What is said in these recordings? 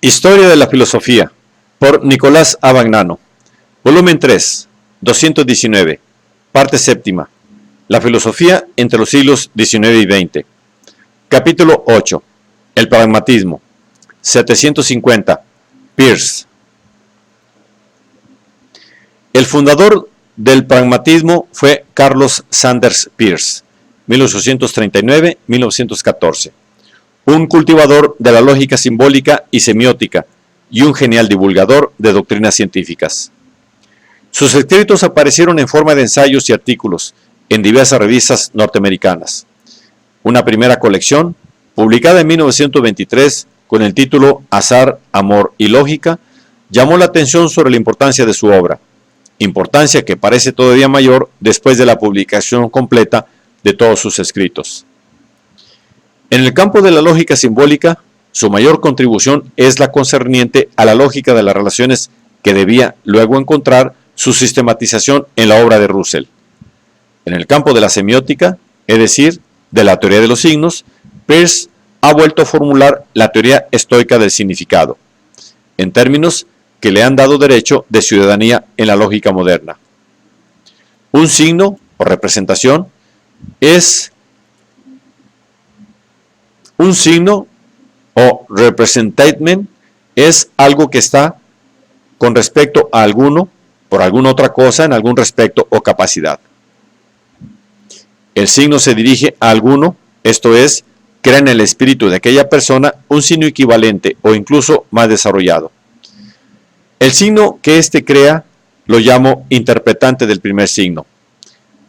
Historia de la filosofía, por Nicolás Abagnano, volumen 3, 219, parte séptima, la filosofía entre los siglos XIX y XX, capítulo 8, el pragmatismo, 750, Peirce. El fundador del pragmatismo fue Carlos Sanders Peirce, 1839-1914. Un cultivador de la lógica simbólica y semiótica y un genial divulgador de doctrinas científicas. Sus escritos aparecieron en forma de ensayos y artículos en diversas revistas norteamericanas. Una primera colección, publicada en 1923 con el título Azar, Amor y Lógica, llamó la atención sobre la importancia de su obra, importancia que parece todavía mayor después de la publicación completa de todos sus escritos. En el campo de la lógica simbólica, su mayor contribución es la concerniente a la lógica de las relaciones que debía luego encontrar su sistematización en la obra de Russell. En el campo de la semiótica, es decir, de la teoría de los signos, Peirce ha vuelto a formular la teoría estoica del significado, en términos que le han dado derecho de ciudadanía en la lógica moderna. Un signo o representación es un signo o representatement es algo que está con respecto a alguno, por alguna otra cosa, en algún respecto o capacidad. El signo se dirige a alguno, esto es, crea en el espíritu de aquella persona un signo equivalente o incluso más desarrollado. El signo que éste crea lo llamo interpretante del primer signo.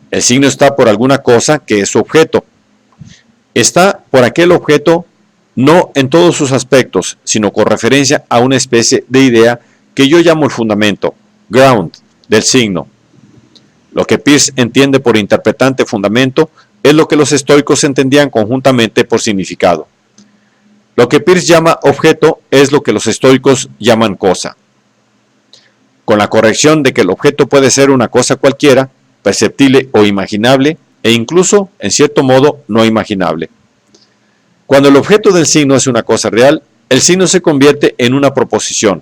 El signo está por alguna cosa que es su objeto. Está por aquel objeto no en todos sus aspectos, sino con referencia a una especie de idea que yo llamo el fundamento, ground, del signo. Lo que Peirce entiende por interpretante fundamento es lo que los estoicos entendían conjuntamente por significado. Lo que Peirce llama objeto es lo que los estoicos llaman cosa. Con la corrección de que el objeto puede ser una cosa cualquiera, perceptible o imaginable, e incluso, en cierto modo, no imaginable. Cuando el objeto del signo es una cosa real, el signo se convierte en una proposición,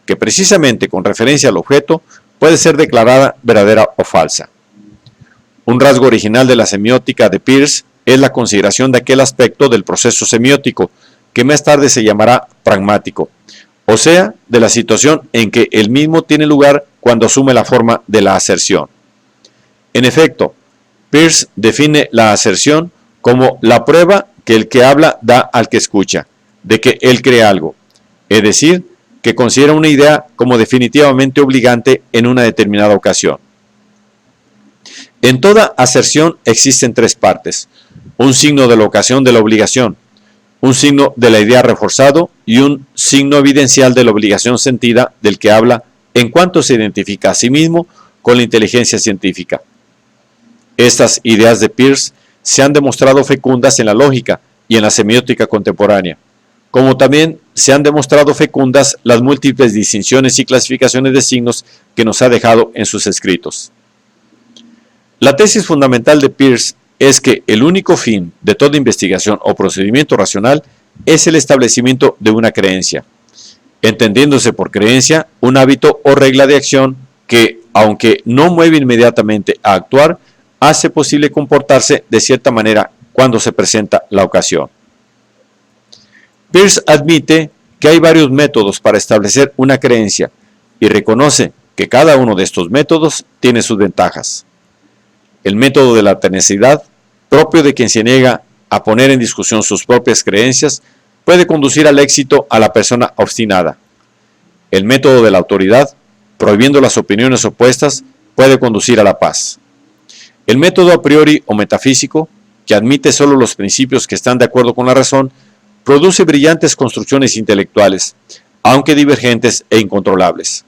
que precisamente con referencia al objeto puede ser declarada verdadera o falsa. Un rasgo original de la semiótica de Peirce es la consideración de aquel aspecto del proceso semiótico, que más tarde se llamará pragmático, o sea, de la situación en que el mismo tiene lugar cuando asume la forma de la aserción. En efecto, Peirce define la aserción como la prueba que el que habla da al que escucha, de que él cree algo, es decir, que considera una idea como definitivamente obligante en una determinada ocasión. En toda aserción existen tres partes: un signo de la ocasión de la obligación, un signo de la idea reforzado y un signo evidencial de la obligación sentida del que habla en cuanto se identifica a sí mismo con la inteligencia científica. Estas ideas de Peirce se han demostrado fecundas en la lógica y en la semiótica contemporánea, como también se han demostrado fecundas las múltiples distinciones y clasificaciones de signos que nos ha dejado en sus escritos. La tesis fundamental de Peirce es que el único fin de toda investigación o procedimiento racional es el establecimiento de una creencia, entendiéndose por creencia un hábito o regla de acción que, aunque no mueve inmediatamente a actuar, hace posible comportarse de cierta manera cuando se presenta la ocasión. Peirce admite que hay varios métodos para establecer una creencia y reconoce que cada uno de estos métodos tiene sus ventajas. El método de la tenacidad, propio de quien se niega a poner en discusión sus propias creencias, puede conducir al éxito a la persona obstinada. El método de la autoridad, prohibiendo las opiniones opuestas, puede conducir a la paz. El método a priori o metafísico, que admite solo los principios que están de acuerdo con la razón, produce brillantes construcciones intelectuales, aunque divergentes e incontrolables.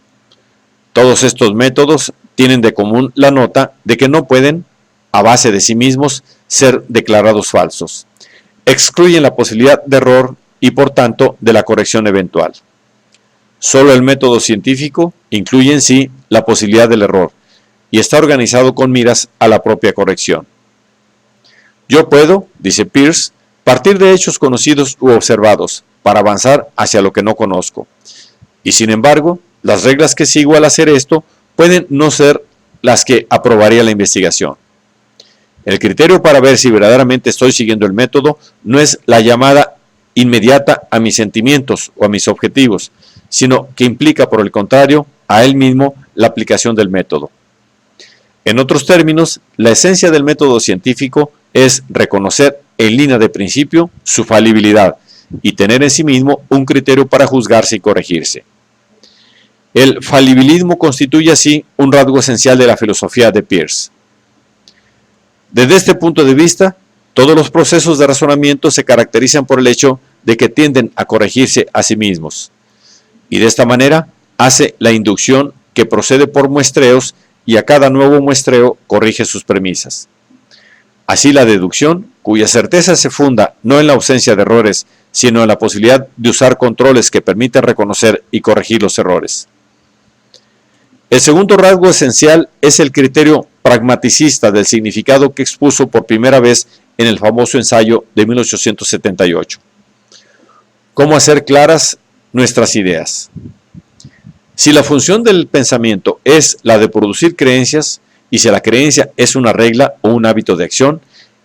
Todos estos métodos tienen de común la nota de que no pueden, a base de sí mismos, ser declarados falsos. Excluyen la posibilidad de error y, por tanto, de la corrección eventual. Solo el método científico incluye en sí la posibilidad del error y está organizado con miras a la propia corrección. Yo puedo, dice Peirce, Partir de hechos conocidos u observados para avanzar hacia lo que no conozco. Y sin embargo, las reglas que sigo al hacer esto pueden no ser las que aprobaría la investigación. El criterio para ver si verdaderamente estoy siguiendo el método no es la llamada inmediata a mis sentimientos o a mis objetivos, sino que implica, por el contrario, a él mismo la aplicación del método. En otros términos, la esencia del método científico es reconocer en línea de principio su falibilidad y tener en sí mismo un criterio para juzgarse y corregirse. El falibilismo constituye así un rasgo esencial de la filosofía de Peirce. Desde este punto de vista, todos los procesos de razonamiento se caracterizan por el hecho de que tienden a corregirse a sí mismos. Y de esta manera hace la inducción que procede por muestreos y a cada nuevo muestreo corrige sus premisas. Así la deducción, cuya certeza se funda no en la ausencia de errores, sino en la posibilidad de usar controles que permiten reconocer y corregir los errores. El segundo rasgo esencial es el criterio pragmaticista del significado que expuso por primera vez en el famoso ensayo de 1878. ¿Cómo hacer claras nuestras ideas? Si la función del pensamiento es la de producir creencias, y si la creencia es una regla o un hábito de acción,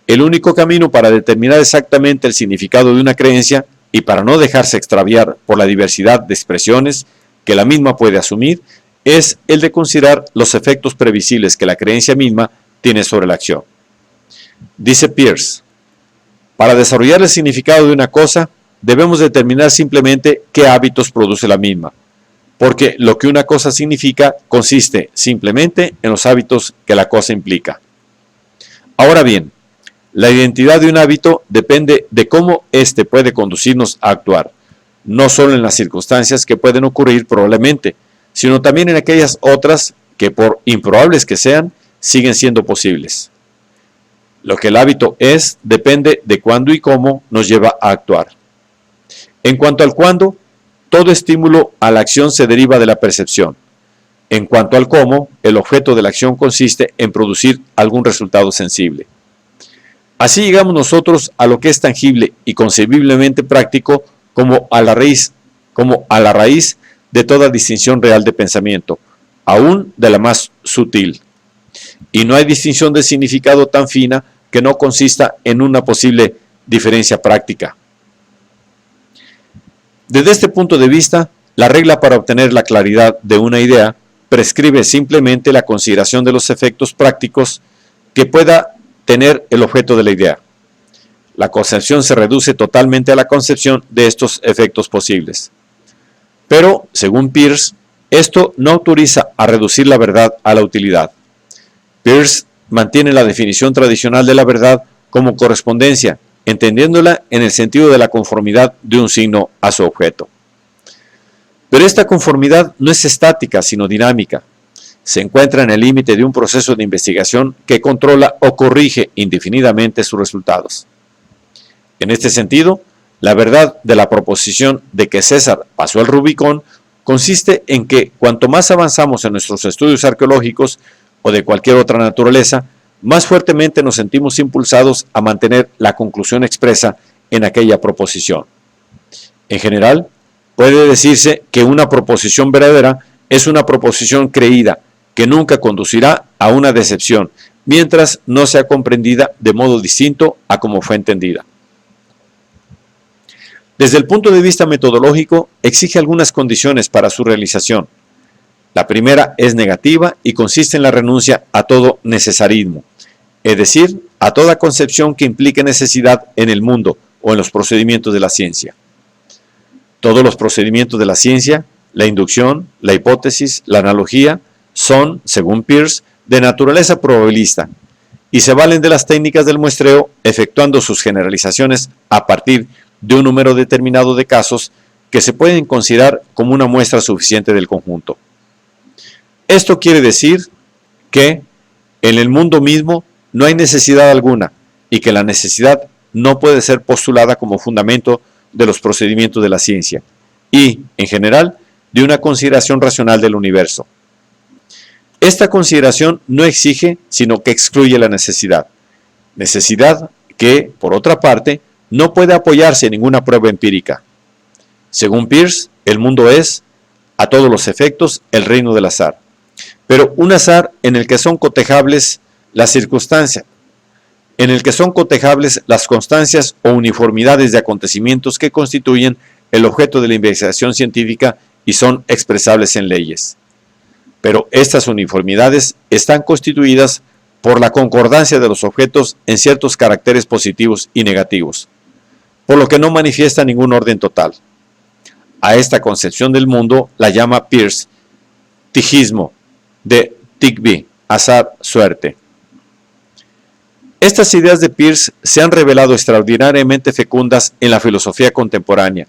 el único camino para determinar exactamente el significado de una creencia y para no dejarse extraviar por la diversidad de expresiones que la misma puede asumir, es el de considerar los efectos previsibles que la creencia misma tiene sobre la acción. Dice Peirce, para desarrollar el significado de una cosa, debemos determinar simplemente qué hábitos produce la misma, porque lo que una cosa significa consiste simplemente en los hábitos que la cosa implica. Ahora bien, la identidad de un hábito depende de cómo éste puede conducirnos a actuar, no solo en las circunstancias que pueden ocurrir probablemente, sino también en aquellas otras que, por improbables que sean, siguen siendo posibles. Lo que el hábito es depende de cuándo y cómo nos lleva a actuar. En cuanto al cuándo, todo estímulo a la acción se deriva de la percepción. En cuanto al cómo, el objeto de la acción consiste en producir algún resultado sensible. Así llegamos nosotros a lo que es tangible y concebiblemente práctico como a la raíz de toda distinción real de pensamiento, aún de la más sutil. Y no hay distinción de significado tan fina que no consista en una posible diferencia práctica. Desde este punto de vista, la regla para obtener la claridad de una idea prescribe simplemente la consideración de los efectos prácticos que pueda tener el objeto de la idea. La concepción se reduce totalmente a la concepción de estos efectos posibles. Pero, según Peirce, esto no autoriza a reducir la verdad a la utilidad. Peirce mantiene la definición tradicional de la verdad como correspondencia, entendiéndola en el sentido de la conformidad de un signo a su objeto. Pero esta conformidad no es estática, sino dinámica. Se encuentra en el límite de un proceso de investigación que controla o corrige indefinidamente sus resultados. En este sentido, la verdad de la proposición de que César pasó el Rubicón consiste en que cuanto más avanzamos en nuestros estudios arqueológicos o de cualquier otra naturaleza, más fuertemente nos sentimos impulsados a mantener la conclusión expresa en aquella proposición. En general, puede decirse que una proposición verdadera es una proposición creída que nunca conducirá a una decepción, mientras no sea comprendida de modo distinto a como fue entendida. Desde el punto de vista metodológico, exige algunas condiciones para su realización. La primera es negativa y consiste en la renuncia a todo necesarismo, es decir, a toda concepción que implique necesidad en el mundo o en los procedimientos de la ciencia. Todos los procedimientos de la ciencia, la inducción, la hipótesis, la analogía, son, según Peirce, de naturaleza probabilista y se valen de las técnicas del muestreo efectuando sus generalizaciones a partir de un número determinado de casos que se pueden considerar como una muestra suficiente del conjunto. Esto quiere decir que en el mundo mismo no hay necesidad alguna y que la necesidad no puede ser postulada como fundamento de los procedimientos de la ciencia y, en general, de una consideración racional del universo. Esta consideración no exige, sino que excluye la necesidad. Necesidad que, por otra parte, no puede apoyarse en ninguna prueba empírica. Según Peirce, el mundo es, a todos los efectos, el reino del azar, pero un azar en el que son cotejables las circunstancias, en el que son cotejables las constancias o uniformidades de acontecimientos que constituyen el objeto de la investigación científica y son expresables en leyes. Pero estas uniformidades están constituidas por la concordancia de los objetos en ciertos caracteres positivos y negativos, por lo que no manifiesta ningún orden total. A esta concepción del mundo la llama Peirce tijismo, de Tigby, azar, suerte. Estas ideas de Peirce se han revelado extraordinariamente fecundas en la filosofía contemporánea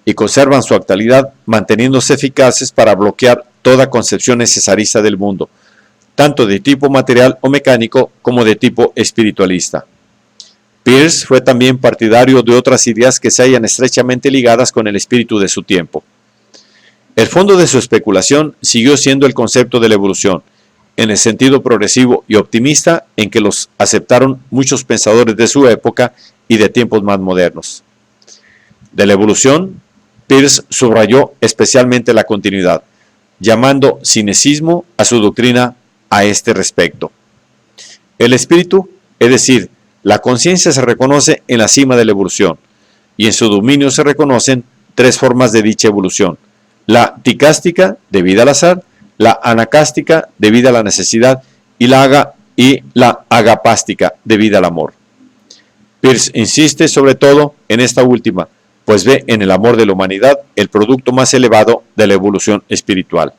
y conservan su actualidad manteniéndose eficaces para bloquear toda concepción necesarista del mundo, tanto de tipo material o mecánico como de tipo espiritualista. Peirce fue también partidario de otras ideas que se hallan estrechamente ligadas con el espíritu de su tiempo. El fondo de su especulación siguió siendo el concepto de la evolución, en el sentido progresivo y optimista en que los aceptaron muchos pensadores de su época y de tiempos más modernos. De la evolución, Peirce subrayó especialmente la continuidad, llamando cinecismo a su doctrina a este respecto. El espíritu, es decir, la conciencia, se reconoce en la cima de la evolución, y en su dominio se reconocen tres formas de dicha evolución: la dicástica, debida al azar; la anacástica, debida a la necesidad; y la agapástica, debida al amor. Peirce insiste sobre todo en esta última, pues ve en el amor de la humanidad el producto más elevado de la evolución espiritual.